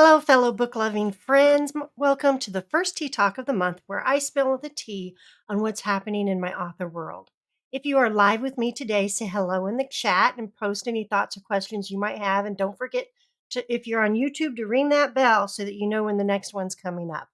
Hello, fellow book loving friends. Welcome to the first tea talk of the month where I spill the tea on what's happening in my author world. If you are live with me today, say hello in the chat and post any thoughts or questions you might have. And don't forget to, if you're on YouTube, to ring that bell so that you know when the next one's coming up.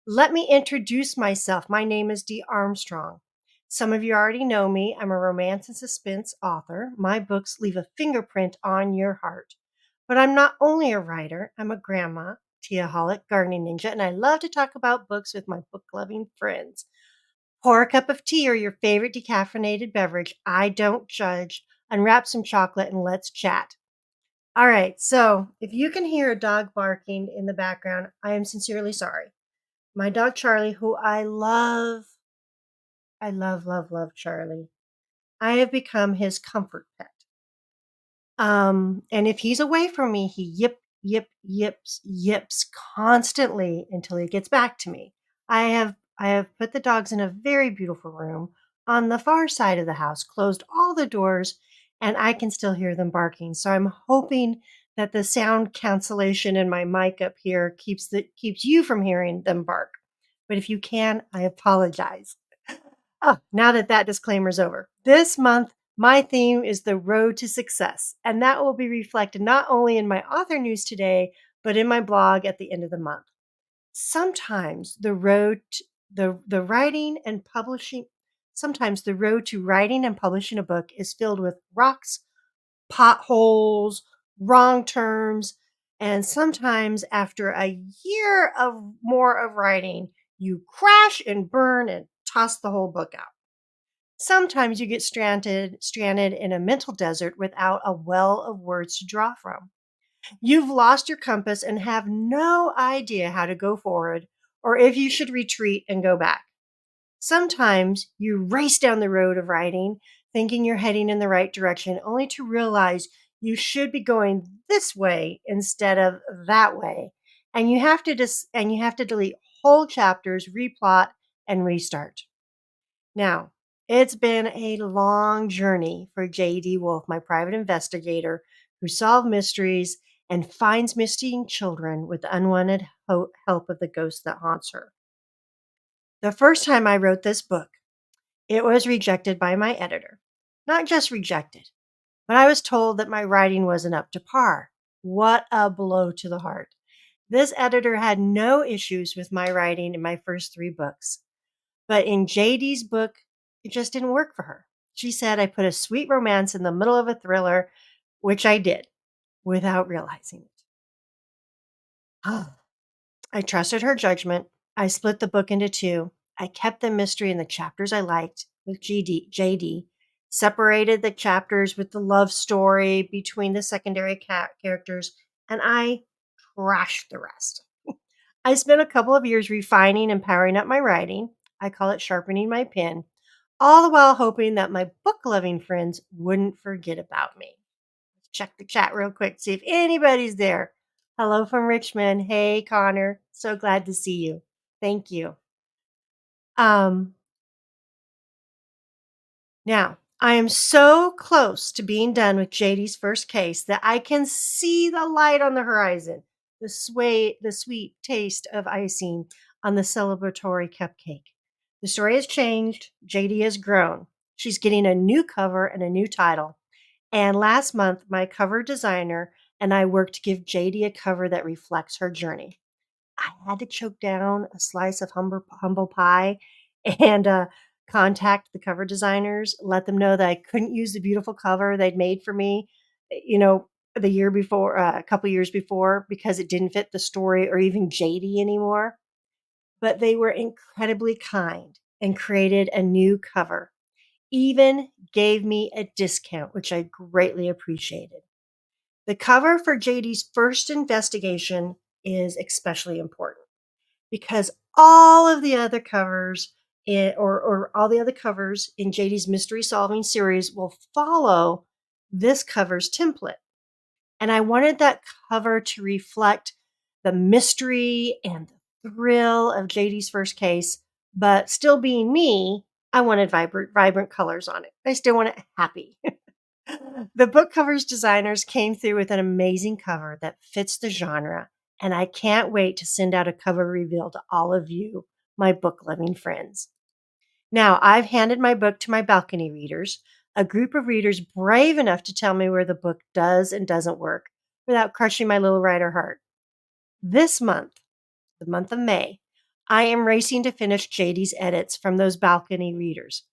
Let me introduce myself. My name is Dee Armstrong. Some of you already know me. I'm a romance and suspense author. My books leave a fingerprint on your heart. But I'm not only a writer, I'm a grandma, teaholic, gardening ninja, and I love to talk about books with my book loving friends. Pour a cup of tea or your favorite decaffeinated beverage. I don't judge. Unwrap some chocolate and let's chat. All right, so if you can hear a dog barking in the background, I am sincerely sorry. My dog Charlie, who I love Charlie. I have become his comfort pet. And if he's away from me, he yips constantly until he gets back to me. I have put the dogs in a very beautiful room on the far side of the house, closed all the doors, and I can still hear them barking. So I'm hoping that the sound cancellation in my mic up here keeps you from hearing them bark. But if you can, I apologize. Oh, now that disclaimer's over. This month, my theme is the road to success, and that will be reflected not only in my author news today, but in my blog at the end of the month. Sometimes the writing and publishing sometimes the road to writing and publishing a book is filled with rocks, potholes, wrong terms, and sometimes after a year of more of writing, you crash and burn and toss the whole book out. Sometimes you get stranded in a mental desert without a well of words to draw from. You've lost your compass and have no idea how to go forward or if you should retreat and go back. Sometimes you race down the road of writing, thinking you're heading in the right direction, only to realize you should be going this way instead of that way. And you have to delete whole chapters, replot, and restart. Now, it's been a long journey for J.D. Wolfe, my private investigator who solves mysteries and finds missing children with the unwanted help of the ghost that haunts her. The first time I wrote this book, it was rejected by my editor. Not just rejected, but I was told that my writing wasn't up to par. What a blow to the heart. This editor had no issues with my writing in my first 3 books. But in JD's book, it just didn't work for her. She said I put a sweet romance in the middle of a thriller, which I did without realizing it. I trusted her judgment. I split the book into 2. I kept the mystery in the chapters I liked with JD, separated the chapters with the love story between the secondary characters, and I trashed the rest. I spent a couple of years refining and powering up my writing. I call it sharpening my pen, all the while hoping that my book loving friends wouldn't forget about me. Check the chat real quick, see if anybody's there. Hello from Richmond. Hey, Connor. So glad to see you. Thank you. Um, Now, I am so close to being done with JD's first case that I can see the light on the horizon, the sweet taste of icing on the celebratory cupcake. The story has changed. JD has grown. She's getting a new cover and a new title. And last month, my cover designer and I worked to give JD a cover that reflects her journey. I had to choke down a slice of humble pie and contact the cover designers, let them know that I couldn't use the beautiful cover they'd made for me, the year before, a couple years before, because it didn't fit the story or even JD anymore. But they were incredibly kind and created a new cover, even gave me a discount, which I greatly appreciated. The cover for JD's first investigation is especially important because all of the other covers or all the other covers in JD's mystery solving series will follow this cover's template. And I wanted that cover to reflect the mystery and the thrill of JD's first case, but still being me, I wanted vibrant colors on it. I still want it happy. The book covers designers came through with an amazing cover that fits the genre and I can't wait to send out a cover reveal to all of you, my book-loving friends. Now, I've handed my book to my balcony readers, a group of readers brave enough to tell me where the book does and doesn't work without crushing my little writer heart. This month, the month of May, I am racing to finish JD's edits from those balcony readers.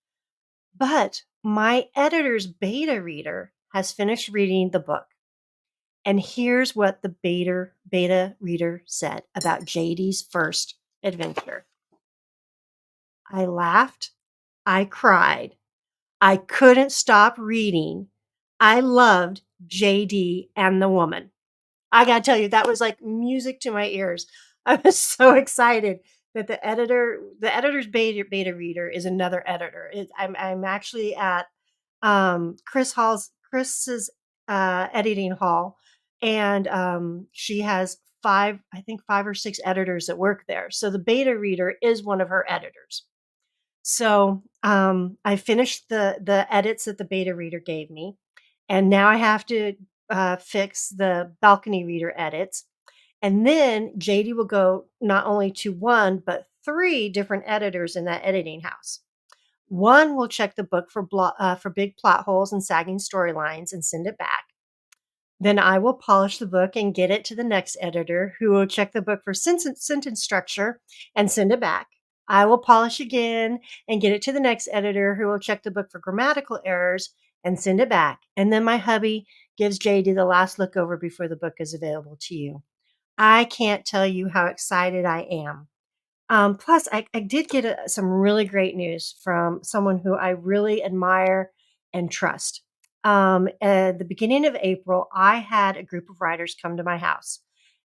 But my editor's beta reader has finished reading the book. And here's what the beta reader said about JD's first adventure. I laughed. I cried. I couldn't stop reading. I loved JD and the woman. I gotta tell you, that was like music to my ears. I was so excited that the editor's beta reader is another editor. I'm actually at Chris's editing hall, and she has I think 5 or 6 editors that work there. So the beta reader is one of her editors. So I finished the edits that the beta reader gave me, and now I have to fix the balcony reader edits. And then JD will go not only to 1, but 3 different editors in that editing house. One will check the book for big plot holes and sagging storylines and send it back. Then I will polish the book and get it to the next editor, who will check the book for sentence structure and send it back. I will polish again and get it to the next editor, who will check the book for grammatical errors and send it back. And then my hubby gives JD the last look over before the book is available to you. I can't tell you how excited I am. Plus, I did get some really great news from someone who I really admire and trust. At the beginning of April, I had a group of writers come to my house,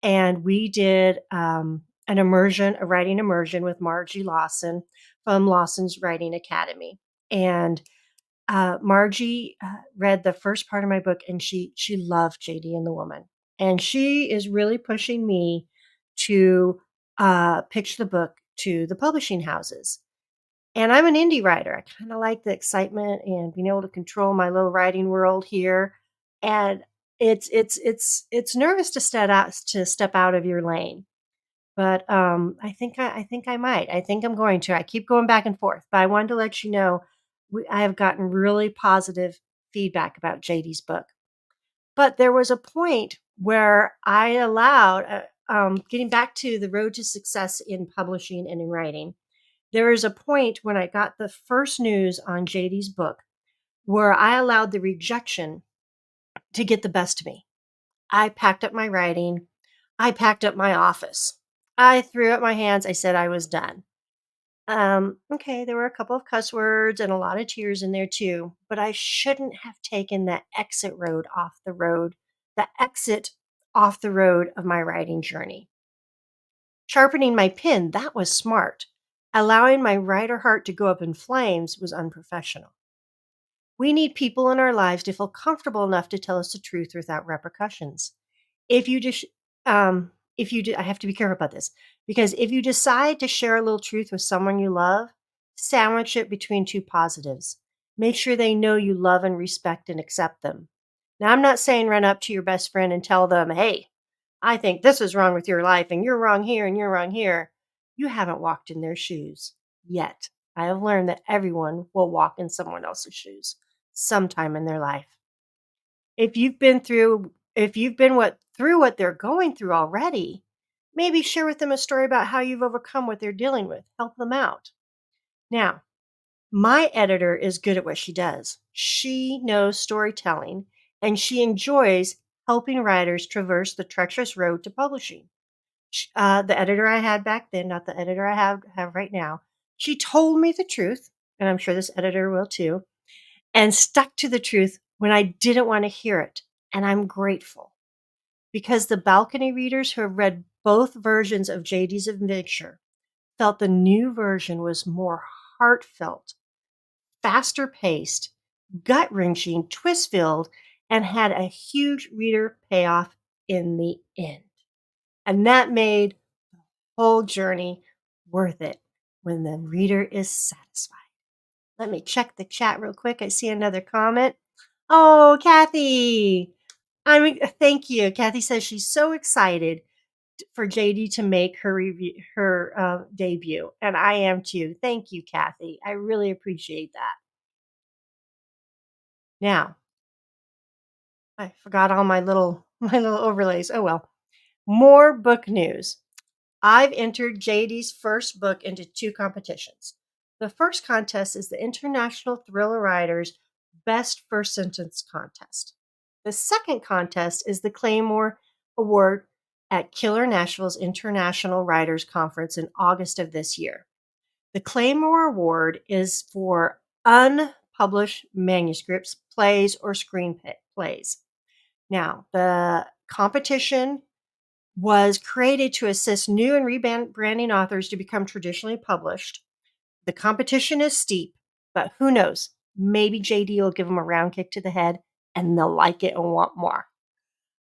and we did a writing immersion with Margie Lawson from Lawson's Writing Academy. And Margie read the first part of my book, and she loved JD and the Woman, and she is really pushing me to pitch the book to the publishing houses. And I'm an indie writer. I kind of like the excitement and being able to control my little writing world here. And it's nervous to step out of your lane. But I think I might. I think I'm going to. I keep going back and forth. But I wanted to let you know I have gotten really positive feedback about JD's book. But there was a point where I allowed, getting back to the road to success in publishing and in writing, there was a point when I got the first news on JD's book where I allowed the rejection to get the best of me. I packed up my writing. I packed up my office. I threw up my hands. I said I was done. Okay, there were a couple of cuss words and a lot of tears in there too, but I shouldn't have taken the exit off the road of my writing journey. Sharpening my pen, that was smart. Allowing my writer heart to go up in flames was unprofessional. We need people in our lives to feel comfortable enough to tell us the truth without repercussions. If you just, I have to be careful about this, because if you decide to share a little truth with someone you love, sandwich it between 2 positives. Make sure they know you love and respect and accept them. Now, I'm not saying run up to your best friend and tell them, hey, I think this is wrong with your life and you're wrong here and you're wrong here. You haven't walked in their shoes yet. I have learned that everyone will walk in someone else's shoes sometime in their life. If you've been through what they're going through already, maybe share with them a story about how you've overcome what they're dealing with. Help them out. Now, my editor is good at what she does. She knows storytelling, and she enjoys helping writers traverse the treacherous road to publishing. The editor I had back then, not the editor I have right now, she told me the truth, and I'm sure this editor will too, and stuck to the truth when I didn't want to hear it. And I'm grateful, because the balcony readers who have read both versions of JD's adventure felt the new version was more heartfelt, faster paced, gut wrenching, twist filled, and had a huge reader payoff in the end. And that made the whole journey worth it when the reader is satisfied. Let me check the chat real quick. I see another comment. Oh, Kathy. Thank you. Kathy says she's so excited for JD to make her debut, and I am too. Thank you, Kathy. I really appreciate that. Now, I forgot all my little my little overlays. Oh well. More book news. I've entered JD's first book into two competitions. The first contest is the International Thriller Writers Best First Sentence Contest. The second contest is the Claymore Award at Killer Nashville's International Writers Conference in August of this year. The Claymore Award is for unpublished manuscripts, plays, or screenplays. Now, the competition was created to assist new and rebranding authors to become traditionally published. The competition is steep, but who knows? Maybe JD will give them a round kick to the head and they'll like it and want more.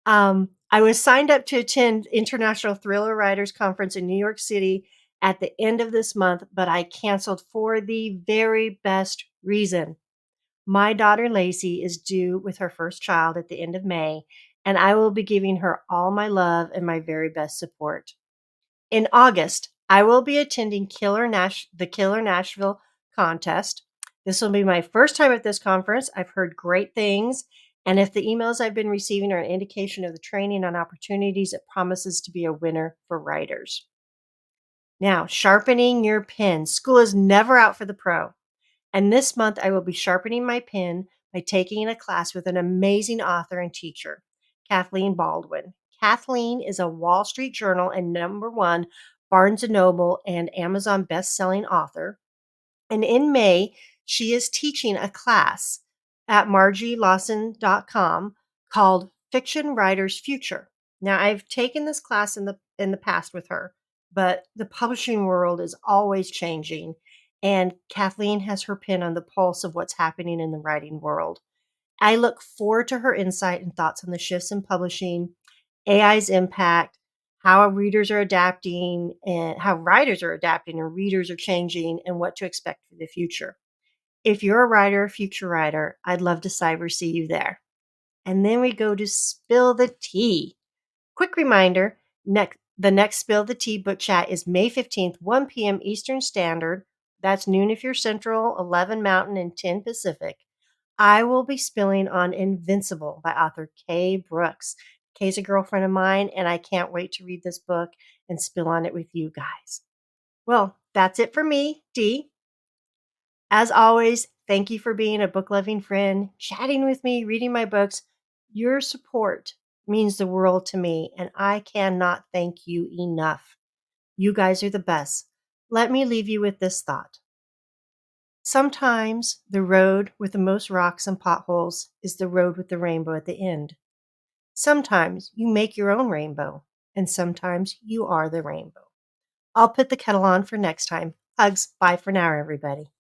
I was signed up to attend International Thriller Writers Conference in New York City at the end of this month, but I canceled for the very best reason. My daughter Lacey is due with her first child at the end of May, and I will be giving her all my love and my very best support. In August, I will be attending the Killer Nashville contest. This will be my first time at this conference. I've heard great things, and if the emails I've been receiving are an indication of the training and opportunities, it promises to be a winner for writers. Now, sharpening your pen. School is never out for the pro. And this month, I will be sharpening my pen by taking a class with an amazing author and teacher, Kathleen Baldwin. Kathleen is a Wall Street Journal and #1 Barnes& Noble and Amazon best-selling author. And in May, she is teaching a class at margielawson.com called Fiction Writer's Future. Now, I've taken this class in the past with her, but the publishing world is always changing, and Kathleen has her pin on the pulse of what's happening in the writing world. I look forward to her insight and thoughts on the shifts in publishing, AI's impact, how readers are adapting, and how writers are adapting and readers are changing, and what to expect for the future. If you're a writer, future writer, I'd love to cyber see you there. And then we go to Spill the Tea. Quick reminder, the next Spill the Tea book chat is May 15th, 1 p.m. Eastern Standard. That's noon if you're Central, 11 Mountain, and 10 Pacific. I will be spilling on Invincible by author Kay Brooks. Kay's a girlfriend of mine, and I can't wait to read this book and spill on it with you guys. Well, that's it for me, Dee. As always, thank you for being a book-loving friend, chatting with me, reading my books. Your support means the world to me, and I cannot thank you enough. You guys are the best. Let me leave you with this thought. Sometimes the road with the most rocks and potholes is the road with the rainbow at the end. Sometimes you make your own rainbow, and sometimes you are the rainbow. I'll put the kettle on for next time. Hugs. Bye for now, everybody.